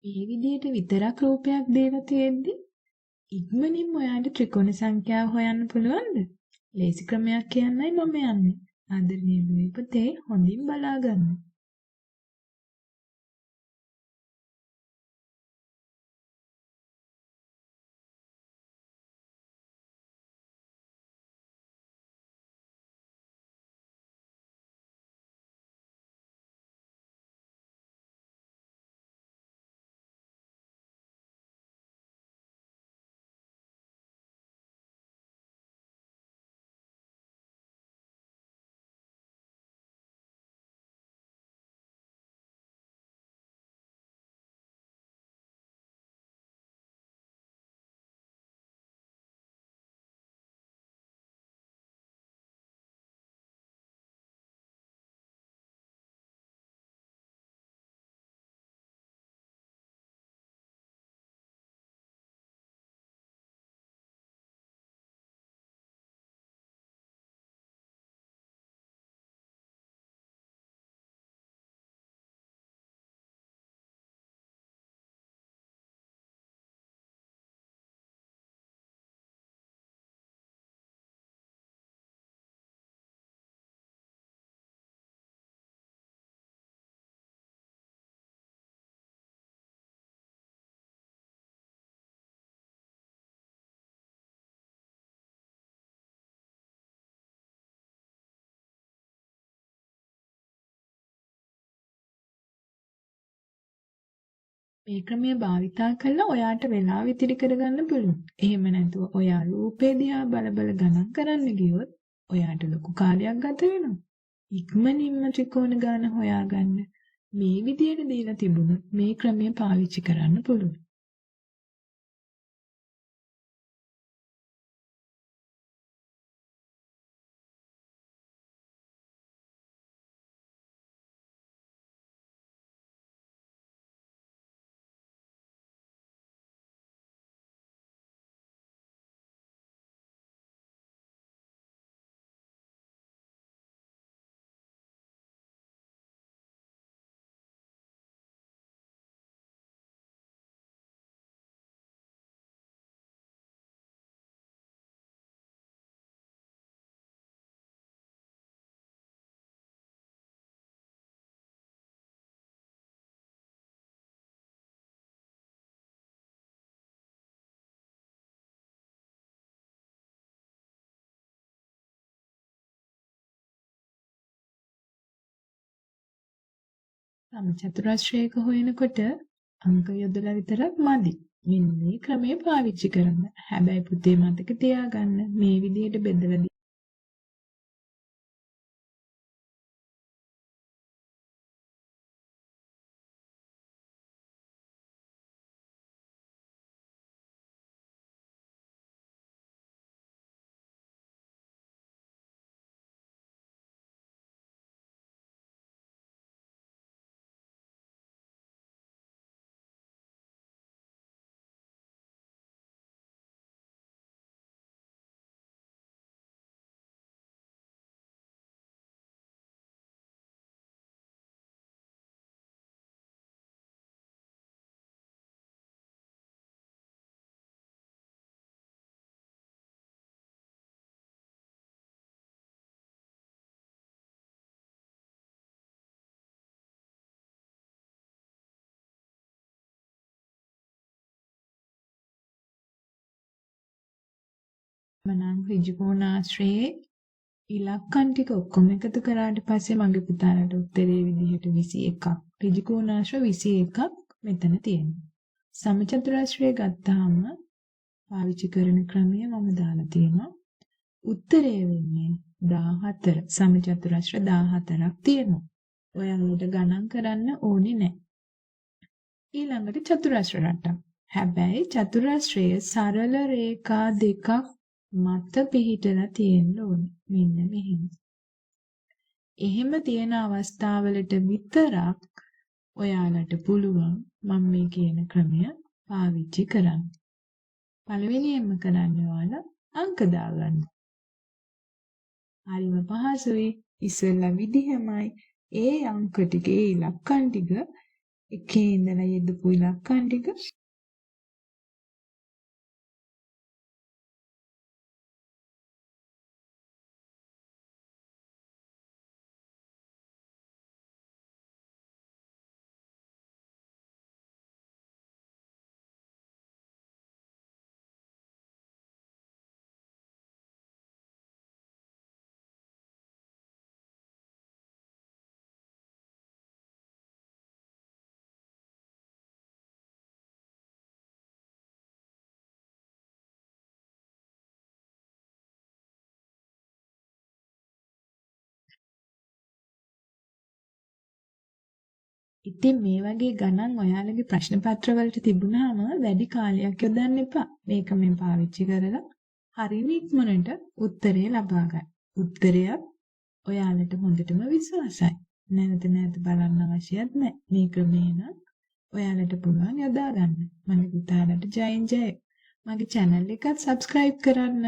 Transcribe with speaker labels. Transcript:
Speaker 1: මේ විදිහට විතරක් රූපයක් දීලා තියෙද්දි ඉක්මනින්ම ඔයාලට ත්‍රිකෝණ සංඛ්‍යාව හොයන්න පුළුවන්ද? ලේසි ක්‍රමයක් කියන්නයි මම යන්නේ. ආදරණීය පුතේ හොඳින් බලා ගන්න. මේ ක්‍රමය භාවිතා කළා ඔයාට වෙලාව ඉතිරි කරගන්න පුළුවන්. එහෙම නැතුව ඔයා රූපේ දිහා බල බල ගණන් කරන්න ගියොත් ඔයාට ලොකු කාලයක් ගත වෙනවා. ඉක්මනින්ම ත්‍රිකෝණ ගාන හොයාගන්න මේ විදියට දීලා තිබුණොත් මේ ක්‍රමය පාවිච්චි කරන්න පුළුවන්. සමචතුරස්‍රයක හොයනකොට අංක යොදලා විතරක් මදි. මෙන්න මේ ක්‍රමය පාවිච්චි කරන්න. හැබැයි පුතේ මතක තියාගන්න මේ විදියට බෙදලා මනම් ඍජුකෝණාශ්‍රයේ ඉලක්කම් ටික ඔක්කොම එකතු කරාට පස්සේ මගේ පුතාලට උත්තරේ විදිහට 21ක්. ඍජුකෝණාශ්‍ර 21ක් මෙතන තියෙනවා. සමචතුරාශ්‍රය ගත්තාම පාවිච්චි කරන ක්‍රමය මම දාලා තියෙනවා. උත්තරේ වෙන්නේ 14. සමචතුරාශ්‍ර 14ක් තියෙනවා. ඔයාලට ගණන් කරන්න ඕනේ නැහැ. ඊළඟට චතුරාශ්‍ර රටක්. හැබැයි චතුරාශ්‍රයේ සරල රේඛා දෙකක් මත පිහිටලා තියෙන්න ඕනේ. මෙන්න මෙහෙම. එහෙම තියෙන අවස්ථාවලට විතරක් ඔයාලට පුළුවන් මම මේ කියන ක්‍රමය පාවිච්චි කරන්න. පළවෙනියෙන්ම කරන්න ඔයාලා අංක දාගන්න. හරිම පහසුයි. ඉස්සෙල්ලා විදිහමයි ඒ අංක ටික ඒ ඉලක්කම් ටික එකේ ඉඳලා යෙදපු ඉලක්කම් ටික ඉතින් මේ වගේ ගණන් ඔයාලගේ ප්‍රශ්න පත්‍රවලට තිබුණාම වැඩි කාලයක් යොදන්න එපා. මේක මේ පාවිච්චි කරලා හරියම ඉක්මනට උත්තරේ ලබා ගන්න. උත්තරයක් ඔයාලට හොඳටම විශ්වාසයි. නැවත නැවත බලන්න අවශ්‍යත් නැහැ. මේ ක්‍රමේ නම් ඔයාලට පුළුවන් යොදා ගන්න. මගේ පුතාලට ජයෙන් ජය. මගේ channel එකත් subscribe කරන්න.